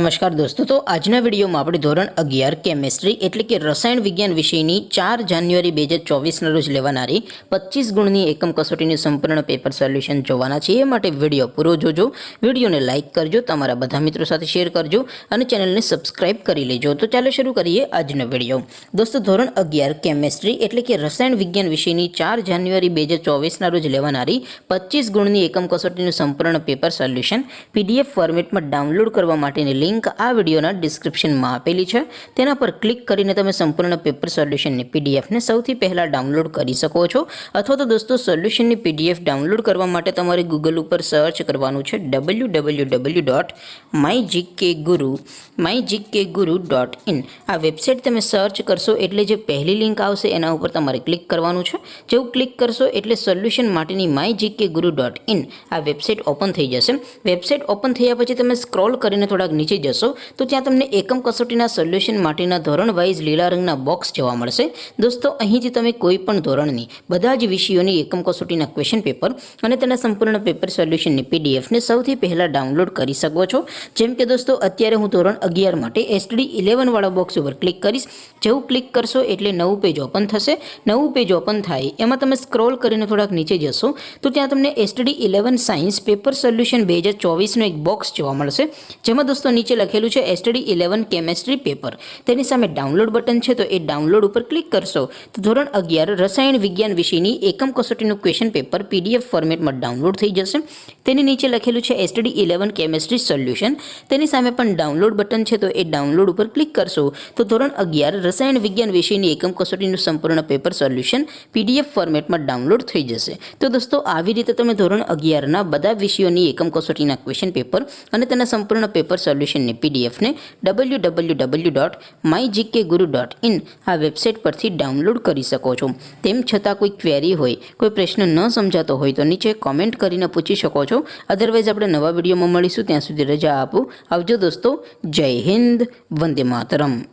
नमस्कार दोस्तों, तो आजना विडियो में આપણે ધોરણ 11 કેમેસ્ટ્રી એટલે કે રસાયણ વિજ્ઞાન વિષયની 4 જાન્યુઆરી 2024 ના રોજ લેવાનારી 25 ગુણની એકમ કસોટીનું સંપૂર્ણ પેપર સોલ્યુશન જોવાના છે। એ માટે વિડિયો પૂરો જોજો, વિડિયોને લાઈક કરજો, તમારા બધા મિત્રો સાથે શેર કરજો અને ચેનલને સબસ્ક્રાઇબ કરી લેજો। તો ચાલો શરૂ કરીએ આજનો વિડિયો। દોસ્તો, ધોરણ 11 કેમેસ્ટ્રી એટલે કે રસાયણ વિજ્ઞાન વિષયની 4 જાન્યુઆરી 2024 ના રોજ લેવાનારી 25 ગુણની એકમ કસોટીનું સંપૂર્ણ પેપર સોલ્યુશન PDF ફોર્મેટમાં ડાઉનલોડ કરવા માટેની लिंक आ वीडियोना डिस्क्रिप्शन में आपेली है। तेना पर क्लिक करीने तमे संपूर्ण पेपर सोल्यूशन ने PDF ने सौथी पहला डाउनलॉड करी सको छो। अथवा तो दोस्तों, सोल्यूशन ने PDF डाउनलॉड करवा माटे तमारे गूगल पर सर्च करवानुं छे www.mygkguru.in। आ वेबसाइट तमे सर्च करशो एटले जे पहली लिंक आवशे एना उपर तमारे क्लिक करवानुं छे। जेवुं क्लिक करशो एटले सोल्यूशन माटेनी mygkguru.in आ वेबसाइट ओपन थई जशे। वेबसाइट ओपन थया पछी तमे स्क्रॉल करीने थोड़ा नीचे जशो तो त्यां तमने एकम कसोटीना सोल्यूशन माटेना धोरण वाइज लीला रंगना बॉक्स जोवा मळशे। दोस्तों, અહીંથી તમે કોઈ પણ ધોરણની બધા જ વિષયોની એકમ કસોટીના ક્વેશ્ચન પેપર અને તેના સંપૂર્ણ પેપર સોલ્યુશનની PDF ને સૌથી પહેલા ડાઉનલોડ કરી શકો છો। જેમ કે દોસ્તો, અત્યારે હું ધોરણ 11 માટે STD 11 વાળા બોક્સ ઉપર ક્લિક કરીશ। જેવું ક્લિક કરશો એટલે નવું પેજ ઓપન થશે। નવું પેજ ઓપન થાય એમાં તમે સ્ક્રોલ કરીને થોડાક નીચે જશો તો ત્યાં તમને STD 11 સાયન્સ પેપર સોલ્યુશન 2024 નો એક બોક્સ જોવા મળશે, જેમાં दोस्तों नीचे लखेलू है STD 11 केमेस्ट्री पेपर। तेनी सामे डाउनलॉड बटन है तो ये डाउनलॉड पर क्लिक करशो तो धोरण 11 रसायण विज्ञान विषयनी एकम कसोटीनुं क्वेश्चन पेपर PDF फॉर्मेट में डाउनलॉड थई जशे। तेनी नीचे लखेलू है STD 11 केमेस्ट्री सोल्यूशन। तेनी सामे पण डाउनलॉड बटन है तो ये डाउनलॉड पर क्लिक करशो तो धोरण 11 रसायण विज्ञान विषयनी एकम कसोटीनुं संपूर्ण पेपर सोल्यूशन PDF फॉर्मेट में डाउनलॉड थई जशे। तो दोस्तों, आवी रीते तमे धोरण 11 ना बधा विषयोनी एकम कसोटीना क्वेश्चन पेपर अने तेना संपूर्ण पेपर सोल्यूशन ने PDF ने www.mygkguru.in आ वेबसाइट पर डाउनलॉड करी सको छो। तेम छतां कोई क्वेरी होय, कोई प्रश्न न समजातो होय तो नीचे कॉमेंट करीने पूछी शको छो। अदरवाइज आपणे नवा विडियो में मळीशुं, त्यां सुधी रजा आपो। आवजो दोस्तों। जय हिंद, वंदे मातरम।